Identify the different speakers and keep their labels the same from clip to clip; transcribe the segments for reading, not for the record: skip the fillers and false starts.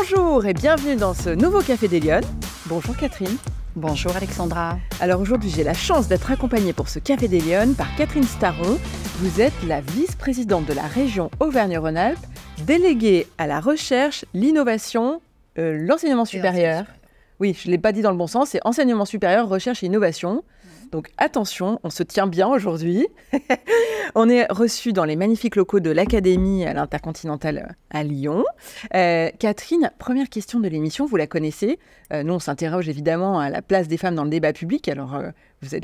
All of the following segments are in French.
Speaker 1: Bonjour et bienvenue dans ce nouveau Café des Lyonnes. Bonjour Catherine.
Speaker 2: Bonjour Alexandra.
Speaker 1: Alors aujourd'hui, j'ai la chance d'être accompagnée pour ce Café des Lyonnes par Catherine Staron. Vous êtes la vice-présidente de la région Auvergne-Rhône-Alpes, déléguée à la recherche, l'innovation, l'enseignement supérieur. Oui, je ne l'ai pas dit dans le bon sens, c'est enseignement supérieur, recherche et innovation. Donc attention, on se tient bien aujourd'hui. On est reçus dans les magnifiques locaux de l'Académie à l'Intercontinental à Lyon. Catherine, première question de l'émission, vous la connaissez. Nous, on s'interroge évidemment à la place des femmes dans le débat public. Alors,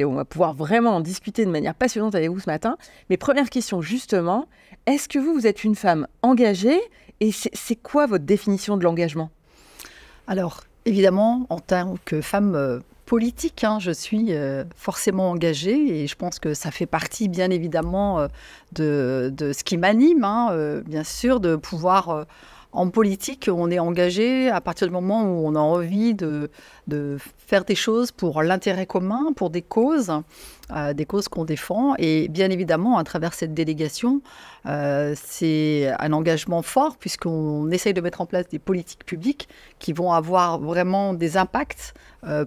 Speaker 1: on va pouvoir vraiment en discuter de manière passionnante avec vous ce matin. Mais première question, justement, est-ce que vous êtes une femme engagée? Et c'est quoi votre définition de l'engagement?
Speaker 2: Alors, évidemment, en tant que femme politique, je suis forcément engagée et je pense que ça fait partie, bien évidemment, de ce qui m'anime, bien sûr, de pouvoir... En politique, on est engagé à partir du moment où on a envie de faire des choses pour l'intérêt commun, pour des causes qu'on défend. Et bien évidemment, à travers cette délégation, c'est un engagement fort puisqu'on essaye de mettre en place des politiques publiques qui vont avoir vraiment des impacts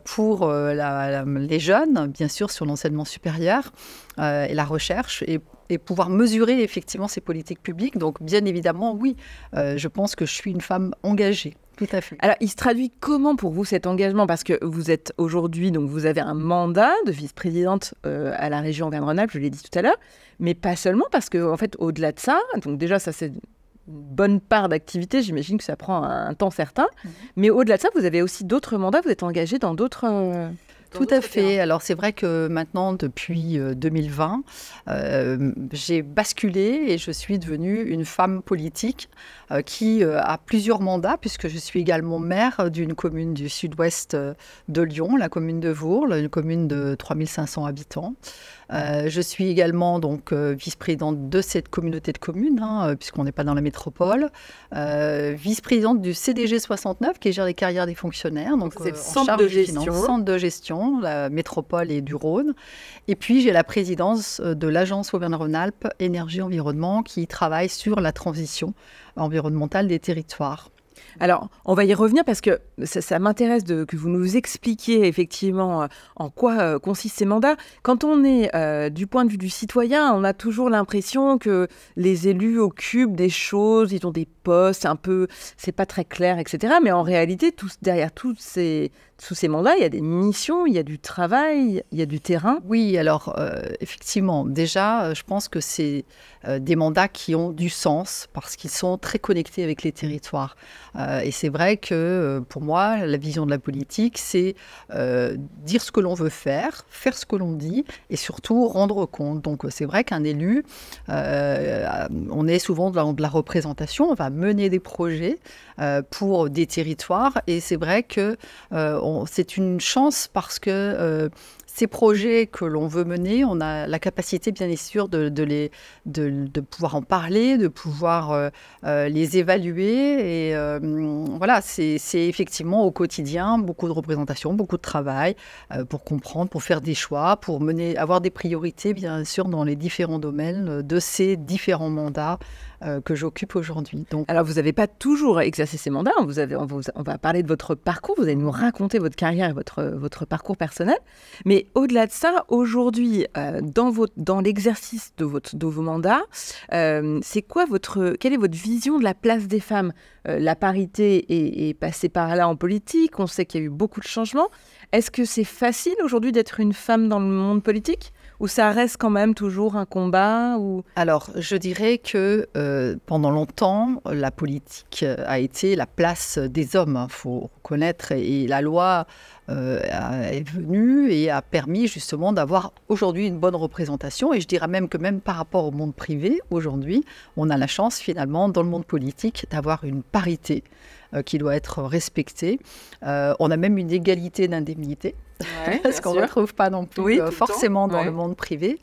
Speaker 2: pour les jeunes, bien sûr, sur l'enseignement supérieur et la recherche, et pouvoir mesurer effectivement ces politiques publiques. Donc, bien évidemment, oui, je pense que je suis une femme engagée. Tout à fait.
Speaker 1: Alors, il se traduit comment pour vous cet engagement? Parce que vous êtes aujourd'hui, donc vous avez un mandat de vice-présidente à la région Auvergne-Rhône-Alpes, je l'ai dit tout à l'heure, mais pas seulement, parce que en fait, au-delà de ça, donc déjà, ça c'est une bonne part d'activité, j'imagine que ça prend un temps certain, mais au-delà de ça, vous avez aussi d'autres mandats, vous êtes engagée dans d'autres...
Speaker 2: Tout à fait. Alors, c'est vrai que maintenant, depuis 2020, j'ai basculé et je suis devenue une femme politique qui a plusieurs mandats, puisque je suis également maire d'une commune du sud-ouest de Lyon, la commune de Vourles, une commune de 3500 habitants. Je suis également donc vice-présidente de cette communauté de communes, puisqu'on n'est pas dans la métropole, vice-présidente du CDG 69, qui gère les carrières des fonctionnaires. Donc,
Speaker 1: c'est le centre de gestion,
Speaker 2: la métropole et du Rhône. Et puis, j'ai la présidence de l'agence Auvergne-Rhône-Alpes Énergie-Environnement, qui travaille sur la transition environnementale des territoires.
Speaker 1: Alors, on va y revenir parce que ça m'intéresse que vous nous expliquiez effectivement en quoi consistent ces mandats. Quand on est du point de vue du citoyen, on a toujours l'impression que les élus occupent des choses, ils ont des postes, c'est pas très clair, etc. Mais en réalité, derrière tous ces mandats, il y a des missions, il y a du travail, il y a du terrain.
Speaker 2: Oui, alors effectivement, déjà, je pense que c'est des mandats qui ont du sens parce qu'ils sont très connectés avec les territoires. Et c'est vrai que pour moi, la vision de la politique, c'est dire ce que l'on veut faire ce que l'on dit et surtout rendre compte. Donc c'est vrai qu'un élu, on est souvent dans de la représentation, on va mener des projets pour des territoires et c'est vrai que c'est une chance parce que ces projets que l'on veut mener, on a la capacité bien sûr de pouvoir en parler, de pouvoir les évaluer. Et voilà, c'est effectivement au quotidien beaucoup de représentation, beaucoup de travail pour comprendre, pour faire des choix, pour avoir des priorités bien sûr dans les différents domaines de ces différents mandats que j'occupe aujourd'hui. Donc...
Speaker 1: Alors, vous n'avez pas toujours exercé ces mandats. On va parler de votre parcours. Vous allez nous raconter votre carrière et votre parcours personnel. Mais au-delà de ça, aujourd'hui, dans l'exercice de vos mandats, quelle est votre vision de la place des femmes? La parité est passée par là en politique. On sait qu'il y a eu beaucoup de changements. Est-ce que c'est facile aujourd'hui d'être une femme dans le monde politique? Ou ça reste quand même toujours un combat
Speaker 2: Alors, je dirais que pendant longtemps, la politique a été la place des hommes, il faut reconnaître. Et la loi est venue et a permis justement d'avoir aujourd'hui une bonne représentation. Et je dirais même par rapport au monde privé, aujourd'hui, on a la chance finalement dans le monde politique d'avoir une parité qui doit être respectée. On a même une égalité d'indemnité. Ouais, ce qu'on ne retrouve pas non plus forcément dans le monde privé.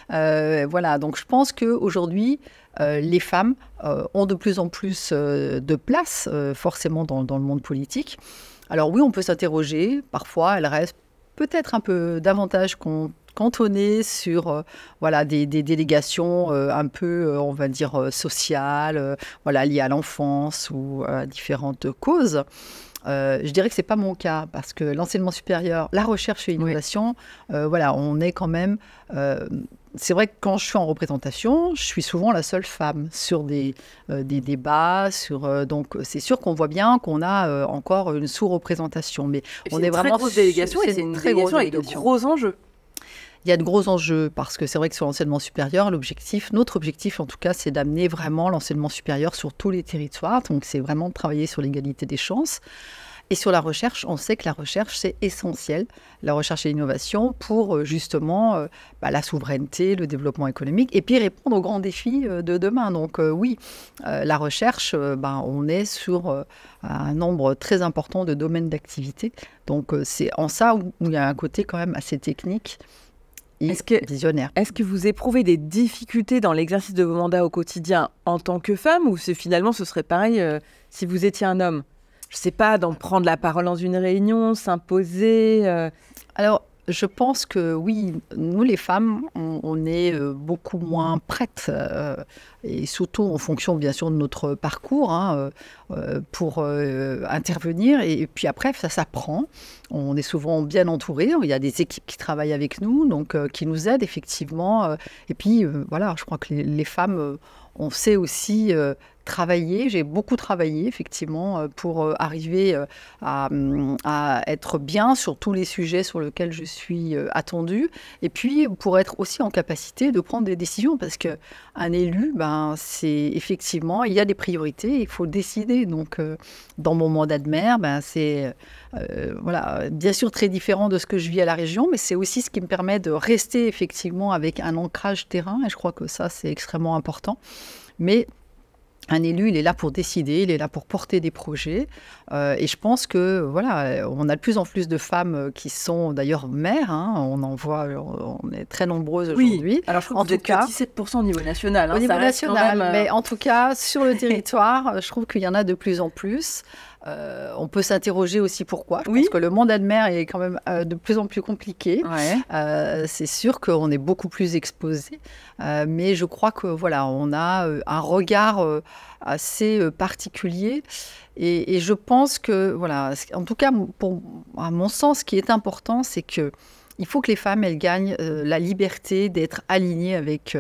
Speaker 2: Voilà, donc je pense qu'aujourd'hui, les femmes ont de plus en plus de place, forcément dans le monde politique. Alors oui, on peut s'interroger, parfois elles restent peut-être un peu davantage cantonné sur voilà, des délégations un peu, on va dire, sociales, voilà, liées à l'enfance ou à différentes causes. Je dirais que ce n'est pas mon cas, parce que l'enseignement supérieur, la recherche et l'innovation, voilà, on est quand même... c'est vrai que quand je suis en représentation, je suis souvent la seule femme sur des débats. Donc, c'est sûr qu'on voit bien qu'on a encore une sous-représentation. Mais on est vraiment...
Speaker 1: C'est une très grosse délégation et c'est une très délégation avec de gros enjeux.
Speaker 2: Il y a de gros enjeux parce que c'est vrai que sur l'enseignement supérieur, notre objectif en tout cas, c'est d'amener vraiment l'enseignement supérieur sur tous les territoires. Donc, c'est vraiment de travailler sur l'égalité des chances. Et sur la recherche, on sait que la recherche, c'est essentiel, la recherche et l'innovation, pour justement la souveraineté, le développement économique, et puis répondre aux grands défis de demain. Donc oui, la recherche, on est sur un nombre très important de domaines d'activité. Donc c'est en ça où il y a un côté quand même assez technique. Visionnaire.
Speaker 1: Est-ce que vous éprouvez des difficultés dans l'exercice de vos mandats au quotidien en tant que femme, ou finalement ce serait pareil si vous étiez un homme? Je ne sais pas, d'en prendre la parole dans une réunion, s'imposer
Speaker 2: Alors, je pense que oui, nous les femmes, on est beaucoup moins prêtes, et surtout en fonction bien sûr de notre parcours, pour intervenir. Et puis après, ça s'apprend. On est souvent bien entourés. Il y a des équipes qui travaillent avec nous, donc qui nous aident effectivement. Et puis voilà, je crois que les femmes, on sait aussi travailler. J'ai beaucoup travaillé effectivement pour arriver à être bien sur tous les sujets sur lesquels je suis attendue, et puis pour être aussi en capacité de prendre des décisions, parce qu'un élu, c'est effectivement, il y a des priorités, il faut décider. Donc dans mon mandat de maire, c'est voilà, bien sûr très différent de ce que je vis à la région, mais c'est aussi ce qui me permet de rester effectivement avec un ancrage terrain, et je crois que ça c'est extrêmement important. Mais un élu, il est là pour décider, il est là pour porter des projets. Et je pense que voilà, on a de plus en plus de femmes qui sont d'ailleurs mères. On en voit, on est très nombreuses aujourd'hui.
Speaker 1: Oui. Alors je crois que vous êtes que 17% au niveau national.
Speaker 2: Au niveau national, mais en tout cas sur le territoire, je trouve qu'il y en a de plus en plus. On peut s'interroger aussi pourquoi. Je pense que le mandat de maire est quand même de plus en plus compliqué. Ouais. C'est sûr qu'on est beaucoup plus exposé, mais je crois que voilà, on a un regard assez particulier. Et je pense que voilà, en tout cas, à mon sens, ce qui est important, c'est que il faut que les femmes, elles gagnent la liberté d'être alignées avec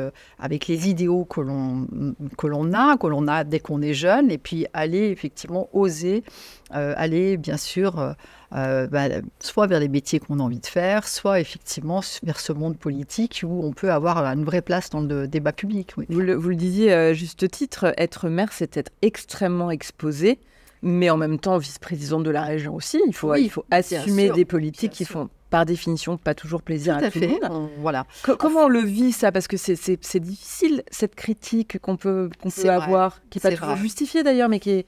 Speaker 2: les idéaux que l'on a dès qu'on est jeune, et puis aller effectivement oser aller bien sûr soit vers les métiers qu'on a envie de faire, soit effectivement vers ce monde politique où on peut avoir une vraie place dans le débat public. Oui.
Speaker 1: Vous le disiez à juste titre, être maire, c'est être extrêmement exposé, mais en même temps vice-présidente de la région aussi. Il faut assumer des politiques qui font par définition pas toujours plaisir à tout le monde.
Speaker 2: Voilà.
Speaker 1: Comment on le vit ça? Parce que c'est difficile, cette critique qu'on peut avoir, qui n'est pas toujours justifiée d'ailleurs, mais qui est...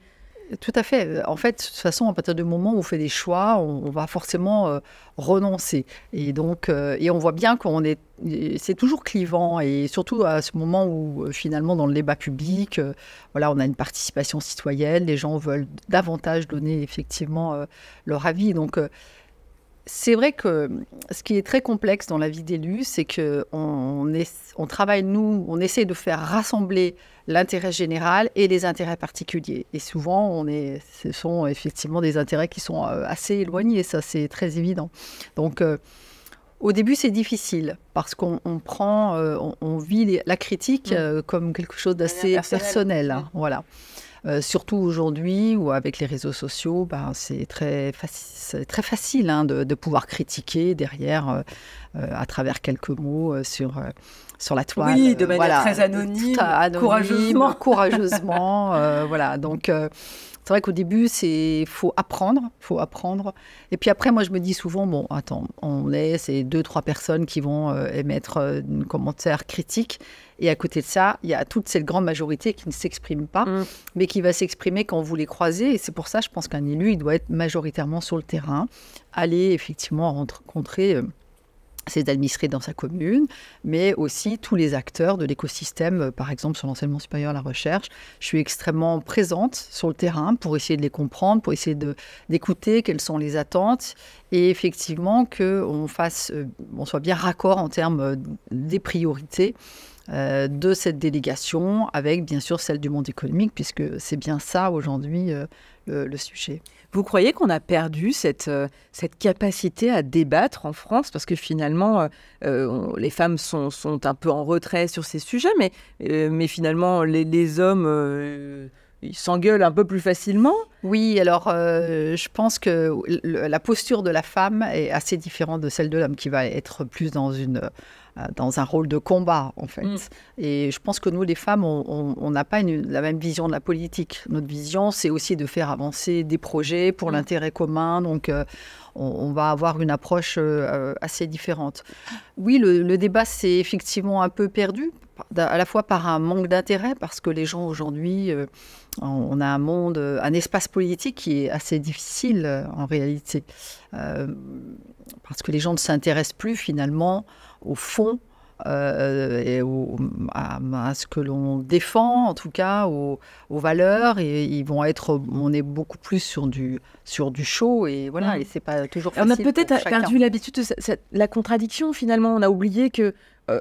Speaker 2: Tout à fait. En fait, de toute façon, à partir du moment où on fait des choix, on va forcément renoncer. Et donc, et on voit bien c'est toujours clivant, et surtout à ce moment où finalement dans le débat public, voilà, on a une participation citoyenne, les gens veulent davantage donner effectivement leur avis. Donc, c'est vrai que ce qui est très complexe dans la vie d'élu, c'est qu'on travaille, nous, on essaie de faire rassembler l'intérêt général et les intérêts particuliers. Et souvent, ce sont effectivement des intérêts qui sont assez éloignés, ça c'est très évident. Donc, au début, c'est difficile parce qu'on vit la critique comme quelque chose d'assez personnel. Voilà. Surtout aujourd'hui, où avec les réseaux sociaux, c'est très facile de pouvoir critiquer derrière, à travers quelques mots sur la toile.
Speaker 1: Oui, de manière très anonyme,
Speaker 2: courageusement. Voilà, donc c'est vrai qu'au début, faut apprendre. Et puis après, moi, je me dis souvent, bon, attends, c'est 2-3 personnes qui vont émettre un commentaire critique. Et à côté de ça, il y a toute cette grande majorité qui ne s'exprime pas, mais qui va s'exprimer quand vous les croisez. Et c'est pour ça, je pense qu'un élu, il doit être majoritairement sur le terrain, aller effectivement rencontrer c'est d'administrer dans sa commune, mais aussi tous les acteurs de l'écosystème, par exemple sur l'enseignement supérieur, la recherche. Je suis extrêmement présente sur le terrain pour essayer de les comprendre, pour essayer d'écouter quelles sont les attentes et effectivement qu'on soit bien raccord en termes des priorités de cette délégation avec bien sûr celle du monde économique, puisque c'est bien ça aujourd'hui le sujet.
Speaker 1: Vous croyez qu'on a perdu cette capacité à débattre en France? Parce que finalement, les femmes sont un peu en retrait sur ces sujets, mais finalement, les hommes, ils s'engueulent un peu plus facilement.
Speaker 2: Oui, alors je pense que la posture de la femme est assez différente de celle de l'homme, qui va être plus dans un rôle de combat, en fait. Et je pense que nous, les femmes, on n'a pas la même vision de la politique. Notre vision, c'est aussi de faire avancer des projets pour l'intérêt commun. Donc, on va avoir une approche assez différente. Oui, le débat s'est effectivement un peu perdu, à la fois par un manque d'intérêt, parce que les gens aujourd'hui, on a un espace politique qui est assez difficile en réalité, parce que les gens ne s'intéressent plus finalement au fond et à ce que l'on défend, en tout cas aux valeurs, et on est beaucoup plus sur du show, et voilà, et c'est pas toujours facile.
Speaker 1: On a peut-être perdu l'habitude de la contradiction, finalement. On a oublié que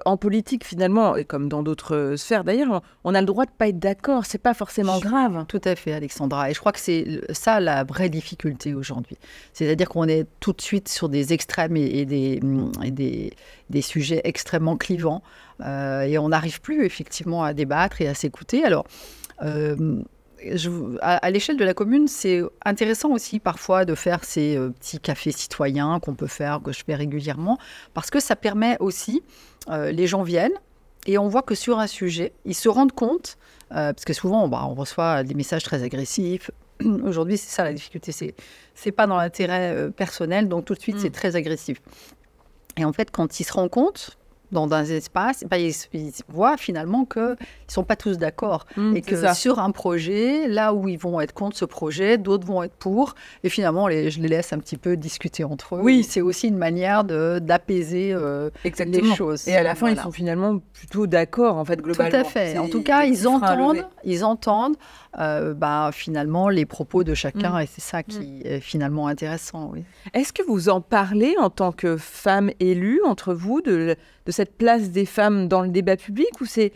Speaker 1: en politique, finalement, et comme dans d'autres sphères d'ailleurs, on a le droit de ne pas être d'accord. C'est pas forcément grave.
Speaker 2: Tout à fait, Alexandra. Et je crois que c'est ça la vraie difficulté aujourd'hui. C'est-à-dire qu'on est tout de suite sur des extrêmes et des sujets extrêmement clivants. Et on n'arrive plus effectivement à débattre et à s'écouter. Alors, à l'échelle de la commune, c'est intéressant aussi parfois de faire ces petits cafés citoyens que je fais régulièrement, parce que ça permet aussi, les gens viennent et on voit que sur un sujet, ils se rendent compte, parce que souvent on reçoit des messages très agressifs. Aujourd'hui, c'est ça la difficulté, c'est pas dans l'intérêt personnel, donc tout de suite c'est très agressif. Et en fait, quand ils se rendent compte dans un espace, ils voient finalement qu'ils ne sont pas tous d'accord. Et que sur un projet, là où ils vont être contre ce projet, d'autres vont être pour. Et finalement, je les laisse un petit peu discuter entre eux.
Speaker 1: Oui.
Speaker 2: C'est aussi une manière d'apaiser les choses.
Speaker 1: Et à la fin, ils sont finalement plutôt d'accord, en fait, globalement.
Speaker 2: Tout à fait. En tout cas, ils entendent finalement les propos de chacun. Et c'est ça qui est finalement intéressant. Oui.
Speaker 1: Est-ce que vous en parlez en tant que femme élue entre vous de cette place des femmes dans le débat public ou c'est...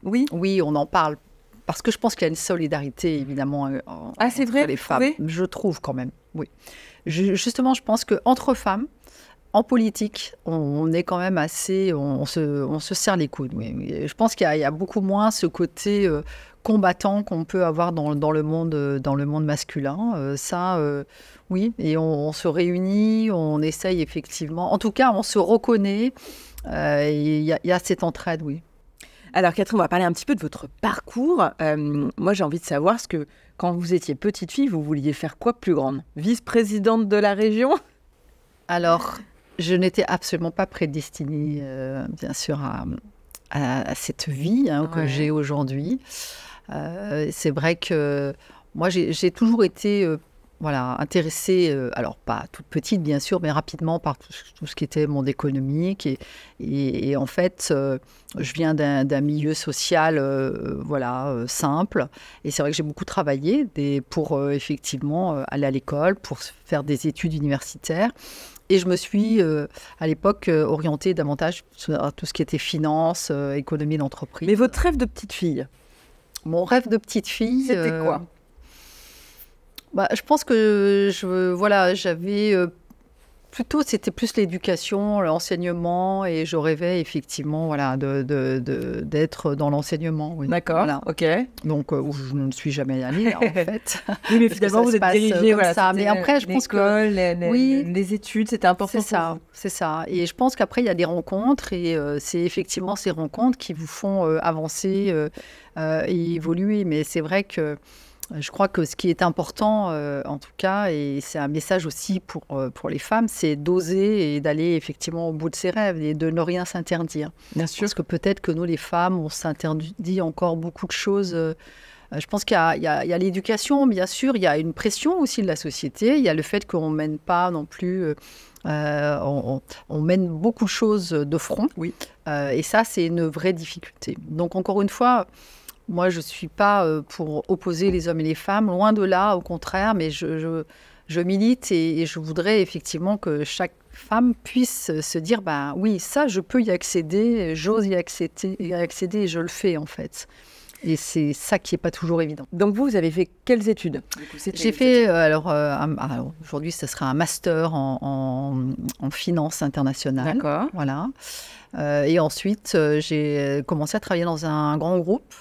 Speaker 2: Oui, on en parle. Parce que je pense qu'il y a une solidarité, évidemment, entre les femmes. Je trouve quand même, oui. Justement, je pense qu'entre femmes, en politique, on est quand même assez... On se serre les coudes. Oui. Je pense qu'il y a beaucoup moins ce côté combattant qu'on peut avoir dans le monde masculin. Oui, et on se réunit, on essaye effectivement... En tout cas, on se reconnaît. Il y a cette entraide, oui.
Speaker 1: Alors Catherine, on va parler un petit peu de votre parcours. Moi, j'ai envie de savoir quand vous étiez petite fille, vous vouliez faire quoi plus grande? Vice-présidente de la région?
Speaker 2: Alors, je n'étais absolument pas prédestinée, bien sûr, à cette vie que j'ai aujourd'hui. C'est vrai que moi, j'ai toujours été... intéressée, alors pas toute petite bien sûr, mais rapidement par tout ce qui était monde économique. Et en fait, je viens d'un milieu social simple. Et c'est vrai que j'ai beaucoup travaillé pour effectivement aller à l'école, pour faire des études universitaires. Et je me suis, à l'époque, orientée davantage sur tout ce qui était finance, économie d'entreprise.
Speaker 1: Mais votre rêve de petite fille?
Speaker 2: Mon rêve de petite fille...
Speaker 1: C'était quoi?
Speaker 2: Je pense que j'avais c'était plus l'éducation, l'enseignement, et je rêvais effectivement d'être dans l'enseignement. Oui.
Speaker 1: D'accord,
Speaker 2: voilà.
Speaker 1: Ok.
Speaker 2: Donc où je ne suis jamais allée en fait.
Speaker 1: Oui, mais finalement vous êtes dirigée
Speaker 2: comme ça. Mais après, je pense que
Speaker 1: les études, c'était important.
Speaker 2: C'est ça. Et je pense qu'après il y a des rencontres, et c'est effectivement ces rencontres qui vous font avancer et évoluer. Mais c'est vrai que je crois que ce qui est important, en tout cas, et c'est un message aussi pour les femmes, c'est d'oser et d'aller effectivement au bout de ses rêves et de ne rien s'interdire.
Speaker 1: Bien sûr.
Speaker 2: Parce que peut-être que nous, les femmes, on s'interdit encore beaucoup de choses Je pense qu'il y a l'éducation, bien sûr, il y a une pression aussi de la société, il y a le fait qu'on ne mène pas non plus... on mène beaucoup de choses de front.
Speaker 1: Oui.
Speaker 2: Et ça, c'est une vraie difficulté. Donc, encore une fois, moi, je ne suis pas pour opposer les hommes et les femmes, loin de là, au contraire, mais je milite et je voudrais effectivement que chaque femme puisse se dire, ben oui, ça, je peux y accéder, j'ose y accéder et je le fais en fait. Et c'est ça qui n'est pas toujours évident.
Speaker 1: Donc vous avez fait quelles études?
Speaker 2: J'ai fait, alors aujourd'hui, ce sera un master en finance internationale.
Speaker 1: D'accord.
Speaker 2: Voilà. Et ensuite, j'ai commencé à travailler dans un grand groupe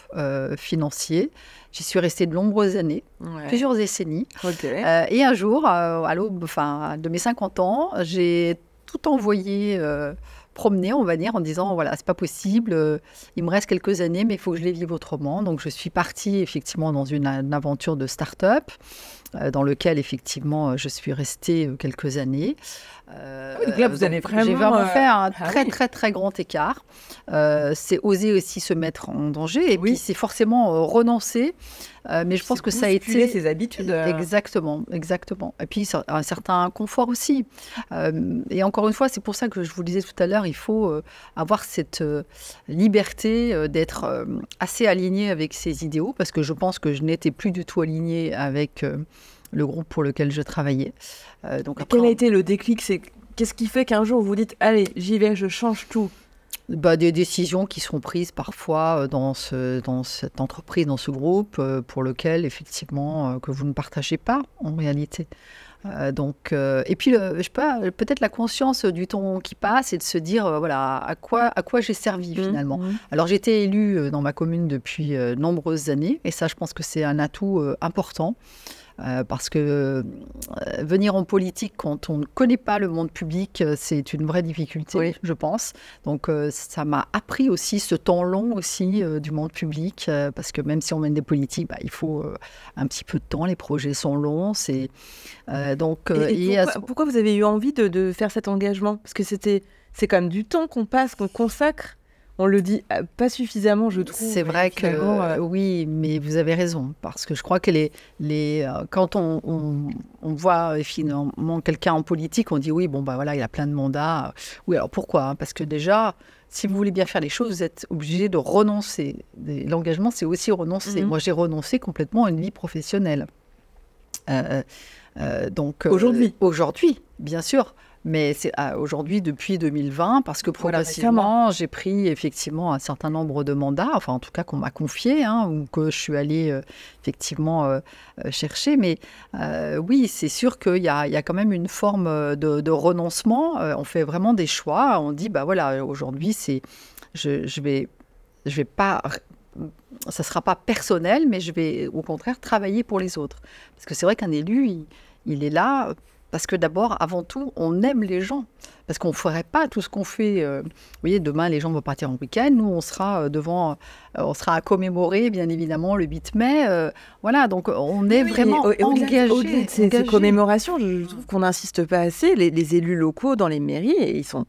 Speaker 2: financier. J'y suis restée de nombreuses années, plusieurs décennies.
Speaker 1: Okay.
Speaker 2: Et un jour, à l'aube de mes 50 ans, j'ai tout envoyé promener, on va dire, en disant, voilà, c'est pas possible, il me reste quelques années, mais il faut que je les vive autrement. Donc, je suis partie, effectivement, dans une aventure de start-up, dans lequel, effectivement, je suis restée quelques années.
Speaker 1: Donc là, vous avez vraiment...
Speaker 2: J'ai vraiment fait un très, très grand écart. C'est oser aussi se mettre en danger, et puis c'est forcément renoncer. Mais je pense que ça a été...
Speaker 1: ses habitudes.
Speaker 2: Exactement. Et puis, un certain confort aussi. Et encore une fois, c'est pour ça que je vous le disais tout à l'heure, il faut avoir cette liberté d'être assez aligné avec ses idéaux, parce que je pense que je n'étais plus du tout alignée avec le groupe pour lequel je travaillais. Donc après,
Speaker 1: quel a été le déclic? Qu'est-ce qui fait qu'un jour vous dites, allez, j'y vais, je change tout?
Speaker 2: Des décisions qui sont prises parfois dans cette entreprise, dans ce groupe, pour lequel, effectivement, que vous ne partagez pas, en réalité. Et puis, je sais pas, peut-être la conscience du temps qui passe et de se dire, voilà, à quoi j'ai servi, finalement. Alors, j'ai été élue dans ma commune depuis de nombreuses années, et ça, je pense que c'est un atout important. Parce que venir en politique quand on ne connaît pas le monde public, c'est une vraie difficulté, je pense. Donc, ça m'a appris aussi ce temps long aussi du monde public, parce que même si on mène des politiques, il faut un petit peu de temps, les projets sont longs.
Speaker 1: Pourquoi vous avez eu envie de faire cet engagement? Parce que c'est quand même du temps qu'on passe, qu'on consacre. On le dit pas suffisamment, je trouve.
Speaker 2: C'est vrai que oui, mais vous avez raison, parce que je crois que quand on voit finalement quelqu'un en politique, on dit oui, bon voilà, il a plein de mandats. Oui, alors pourquoi? Parce que déjà, si vous voulez bien faire les choses, vous êtes obligé de renoncer. L'engagement, c'est aussi renoncer. Moi, j'ai renoncé complètement à une vie professionnelle. Aujourd'hui, bien sûr. Mais c'est aujourd'hui, depuis 2020, parce que progressivement, j'ai pris effectivement un certain nombre de mandats, enfin en tout cas qu'on m'a confié, ou que je suis allée effectivement chercher. Mais oui, c'est sûr qu'il y a quand même une forme de renoncement. On fait vraiment des choix. On dit, voilà, aujourd'hui, je vais pas... Ça ne sera pas personnel, mais je vais au contraire travailler pour les autres. Parce que c'est vrai qu'un élu, il est là... Parce que d'abord, avant tout, on aime les gens. Parce qu'on ne ferait pas tout ce qu'on fait. Vous voyez, demain, les gens vont partir en week-end. Nous, on sera on sera à commémorer, bien évidemment, le 8 mai. Voilà, donc on est vraiment engagés.
Speaker 1: Au-delà de ces commémorations, je trouve qu'on n'insiste pas assez. Les élus locaux dans les mairies, et ils sont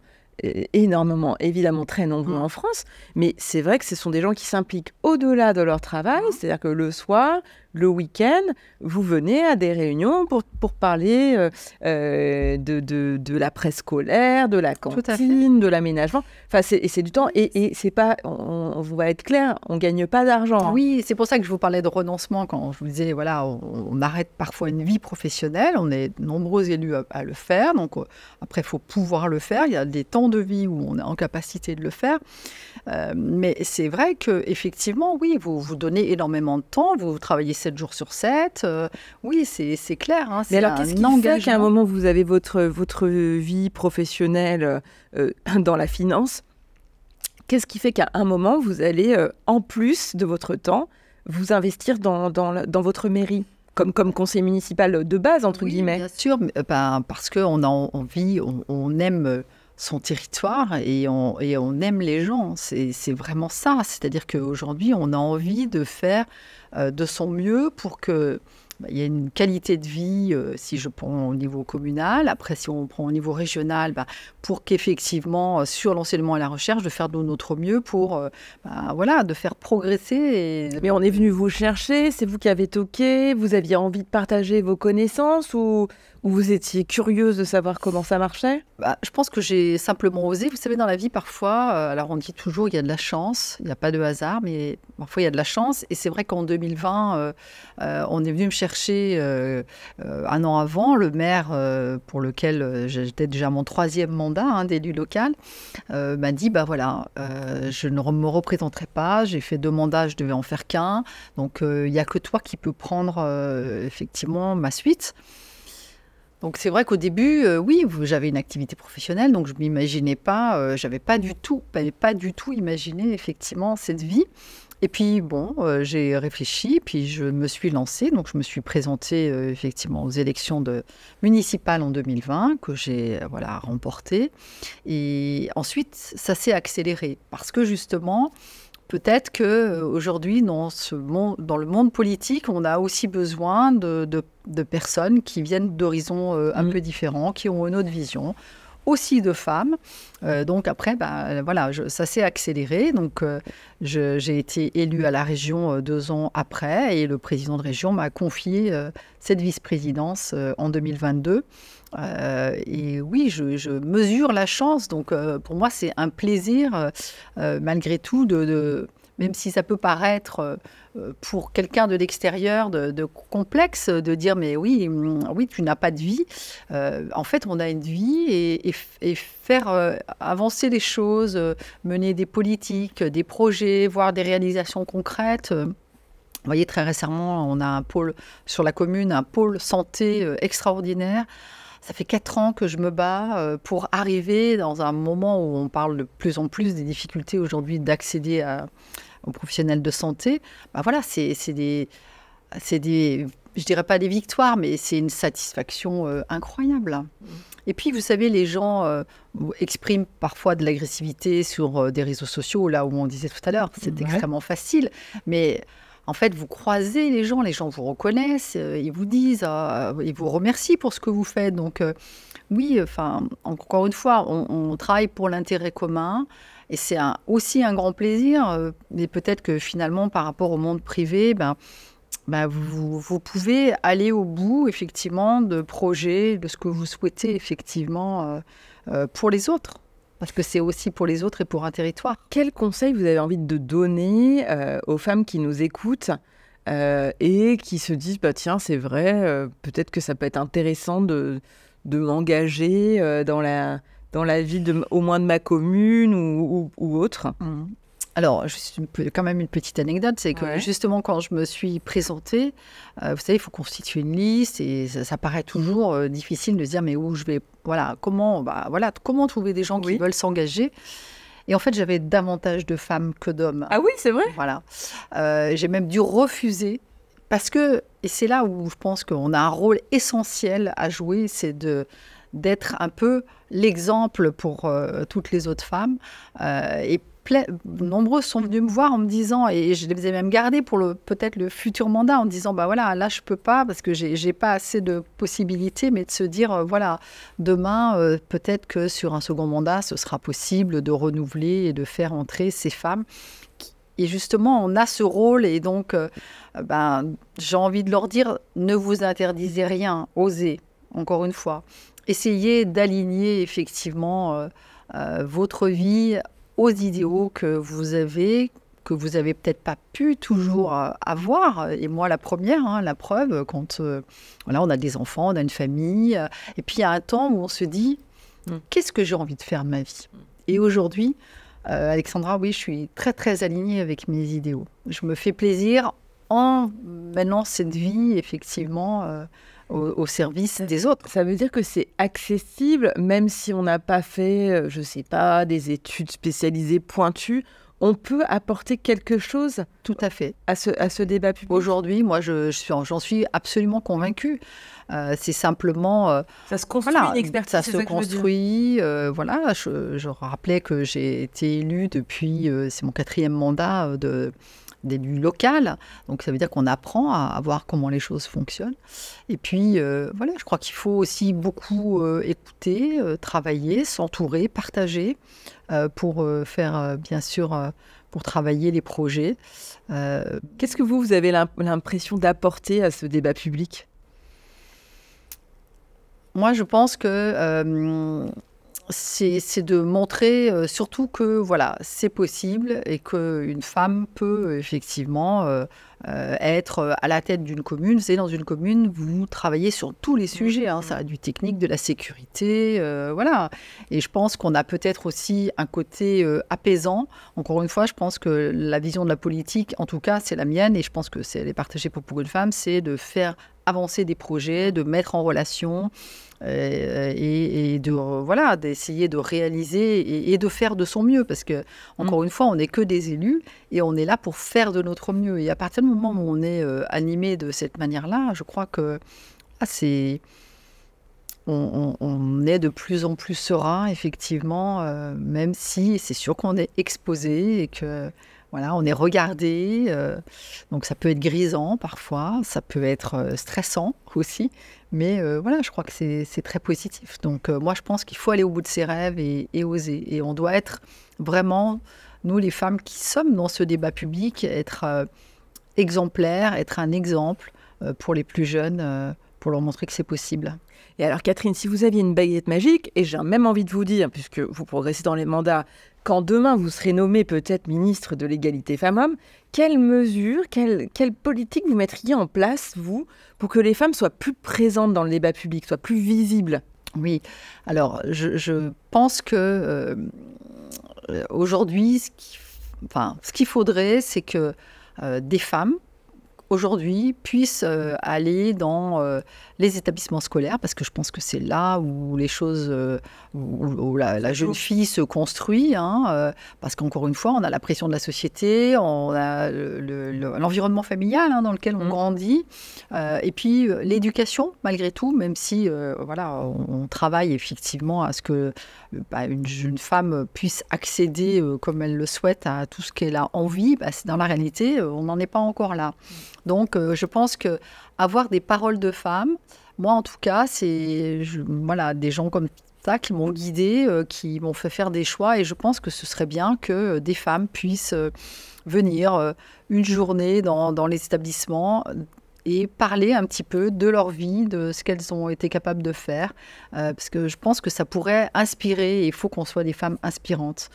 Speaker 1: énormément, évidemment très nombreux en France, mais c'est vrai que ce sont des gens qui s'impliquent au-delà de leur travail, c'est-à-dire que le soir, le week-end, vous venez à des réunions pour parler de la presse scolaire, de la cantine, de l'aménagement. Enfin, c'est du temps et c'est pas, on va être clair, on gagne pas d'argent.
Speaker 2: Oui, c'est pour ça que je vous parlais de renoncement quand je vous disais, voilà, on arrête parfois une vie professionnelle, on est nombreux élus à le faire, donc après, il faut pouvoir le faire. Il y a des temps de vie où on est en capacité de le faire. Mais c'est vrai qu'effectivement, oui, vous donnez énormément de temps, vous travaillez 7 jours sur 7. Oui, c'est clair.
Speaker 1: Mais alors, qu'est-ce qui fait qu'à un moment, vous avez votre vie professionnelle dans la finance? Qu'est-ce qui fait qu'à un moment, vous allez, en plus de votre temps, vous investir dans votre mairie comme conseiller municipal de base, entre guillemets?
Speaker 2: Bien sûr, parce qu'on a envie, on aime son territoire et on aime les gens. C'est vraiment ça. C'est-à-dire qu'aujourd'hui, on a envie de faire de son mieux pour que il y a une qualité de vie, si je prends au niveau communal. Après, si on prend au niveau régional, pour qu'effectivement, sur l'enseignement et la recherche, de faire de notre mieux pour de faire progresser.
Speaker 1: Mais on est venu vous chercher, c'est vous qui avez toqué, vous aviez envie de partager vos connaissances ou vous étiez curieuse de savoir comment ça marchait?
Speaker 2: Je pense que j'ai simplement osé. Vous savez, dans la vie, parfois, alors on dit toujours il y a de la chance, il n'y a pas de hasard, mais parfois il y a de la chance. Et c'est vrai qu'en 2020, on est venu me chercher un an avant. Le maire, pour lequel j'étais déjà à mon 3e mandat d'élu local, m'a dit, je ne me représenterai pas. J'ai fait 2 mandats, je devais en faire qu'un. Donc, il n'y a que toi qui peux prendre effectivement ma suite. Donc c'est vrai qu'au début, j'avais une activité professionnelle, donc je ne m'imaginais pas, j'avais pas du tout imaginé effectivement cette vie. Et puis j'ai réfléchi, puis je me suis lancée, donc je me suis présentée effectivement aux élections municipales en 2020 que j'ai remportées. Et ensuite, ça s'est accéléré parce que justement, peut-être qu'aujourd'hui, dans le monde politique, on a aussi besoin de personnes qui viennent d'horizons un peu différents, qui ont une autre vision, aussi de femmes. Donc après, ça s'est accéléré. Donc j'ai été élue à la région 2 ans après et le président de région m'a confié cette vice-présidence en 2022. Et oui, je mesure la chance. Donc, pour moi, c'est un plaisir, malgré tout, même si ça peut paraître pour quelqu'un de l'extérieur de complexe, de dire mais oui, tu n'as pas de vie. En fait, on a une vie et faire avancer les choses, mener des politiques, des projets, voir des réalisations concrètes. Vous voyez, très récemment, on a un pôle sur la commune, un pôle santé extraordinaire. Ça fait 4 ans que je me bats pour arriver dans un moment où on parle de plus en plus des difficultés aujourd'hui d'accéder aux professionnels de santé. C'est des, je dirais pas des victoires, mais c'est une satisfaction incroyable. Et puis, vous savez, les gens expriment parfois de l'agressivité sur des réseaux sociaux, là où on disait tout à l'heure, c'est extrêmement facile, mais en fait, vous croisez les gens vous reconnaissent, ils vous disent, ils vous remercient pour ce que vous faites. Donc, encore une fois, on travaille pour l'intérêt commun et c'est aussi un grand plaisir. Mais peut-être que finalement, par rapport au monde privé, vous pouvez aller au bout, effectivement, de projets, de ce que vous souhaitez, effectivement, pour les autres. Parce que c'est aussi pour les autres et pour un territoire.
Speaker 1: Quel conseil vous avez envie de donner aux femmes qui nous écoutent et qui se disent tiens, c'est vrai, peut-être que ça peut être intéressant de m'engager dans la vie au moins de ma commune ou autre.
Speaker 2: Alors, quand même une petite anecdote, c'est que justement, quand je me suis présentée, vous savez, il faut constituer une liste et ça paraît toujours difficile de se dire mais où je vais, comment trouver des gens qui veulent s'engager. Et en fait, j'avais davantage de femmes que d'hommes.
Speaker 1: Ah oui, c'est vrai.
Speaker 2: Voilà. J'ai même dû refuser parce que, et c'est là où je pense qu'on a un rôle essentiel à jouer, c'est d'être un peu l'exemple pour toutes les autres femmes. Et nombreuses sont venues me voir en me disant, et je les ai même gardées pour peut-être le futur mandat, en disant, là, je peux pas parce que j'ai pas assez de possibilités, mais de se dire, demain, peut-être que sur un second mandat, ce sera possible de renouveler et de faire entrer ces femmes. Et justement, on a ce rôle et donc, j'ai envie de leur dire, ne vous interdisez rien, osez, encore une fois. Essayez d'aligner effectivement votre vie aux idéaux que vous avez peut-être pas pu toujours avoir. Et moi, la première, la preuve, quand on a des enfants, on a une famille, et puis il y a un temps où on se dit, qu'est-ce que j'ai envie de faire de ma vie ? Et aujourd'hui, Alexandra, oui, je suis très, très alignée avec mes idéaux. Je me fais plaisir en menant cette vie, effectivement, au service des autres.
Speaker 1: Ça veut dire que c'est accessible, même si on n'a pas fait, je ne sais pas, des études spécialisées pointues, on peut apporter quelque chose
Speaker 2: tout à fait
Speaker 1: à ce débat public.
Speaker 2: Aujourd'hui, moi, j'en suis absolument convaincue. C'est simplement...
Speaker 1: ça se construit, une expertise.
Speaker 2: Ça se construit. Je rappelais que j'ai été élue depuis, c'est mon 4e mandat d'élu local. Donc ça veut dire qu'on apprend à voir comment les choses fonctionnent. Et puis voilà, je crois qu'il faut aussi beaucoup écouter, travailler, s'entourer, partager pour faire bien sûr pour travailler les projets.
Speaker 1: Qu'est-ce que vous avez l'impression d'apporter à ce débat public ?
Speaker 2: Moi, je pense que c'est de montrer surtout que voilà, c'est possible et qu'une femme peut effectivement être à la tête d'une commune. C'est dans une commune, vous travaillez sur tous les sujets. Ça a du technique, de la sécurité, voilà. Et je pense qu'on a peut-être aussi un côté apaisant. Encore une fois, je pense que la vision de la politique, en tout cas, c'est la mienne et je pense que elle est partagée pour beaucoup de femmes, c'est de faire avancer des projets, de mettre en relation et voilà, d'essayer de réaliser et de faire de son mieux. Parce que, encore une fois, on n'est que des élus et on est là pour faire de notre mieux. Et à partir du moment où on est animé de cette manière-là, je crois que on est de plus en plus serein, effectivement, même si c'est sûr qu'on est exposé et que voilà, on est regardé. Donc ça peut être grisant parfois, ça peut être stressant aussi. Mais voilà, je crois que c'est très positif. Donc moi, je pense qu'il faut aller au bout de ses rêves et oser. Et on doit être vraiment, nous les femmes qui sommes dans ce débat public, être exemplaires, être un exemple pour les plus jeunes, pour leur montrer que c'est possible.
Speaker 1: Et alors Catherine, si vous aviez une baguette magique, et j'ai même envie de vous dire, puisque vous progressez dans les mandats, quand demain vous serez nommée peut-être ministre de l'égalité femmes-hommes, quelles mesures, quelle politique vous mettriez en place, vous, pour que les femmes soient plus présentes dans le débat public, soient plus visibles ?
Speaker 2: Oui, alors je pense que aujourd'hui, ce qu'il faudrait, c'est que des femmes, aujourd'hui, puissent aller dans les établissements scolaires, parce que je pense que c'est là où les choses, où la jeune fille se construit, parce qu'encore une fois, on a la pression de la société, on a l'environnement familial dans lequel on grandit, et puis l'éducation, malgré tout, même si voilà, on travaille effectivement à ce que une jeune femme puisse accéder, comme elle le souhaite, à tout ce qu'elle a envie. Dans la réalité, on n'en est pas encore là. Donc, je pense qu'avoir des paroles de femmes, moi en tout cas, c'est voilà, des gens comme ça qui m'ont guidée, qui m'ont fait faire des choix. Et je pense que ce serait bien que des femmes puissent venir une journée dans les établissements et parler un petit peu de leur vie, de ce qu'elles ont été capables de faire. Parce que je pense que ça pourrait inspirer et il faut qu'on soit des femmes inspirantes.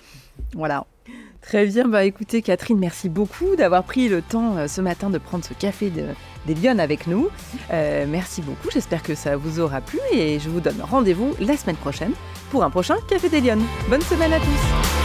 Speaker 2: Voilà.
Speaker 1: Très bien, écoutez Catherine, merci beaucoup d'avoir pris le temps ce matin de prendre ce café des Lyonnes avec nous. Merci beaucoup, j'espère que ça vous aura plu et je vous donne rendez-vous la semaine prochaine pour un prochain Café des Lyonnes. Bonne semaine à tous.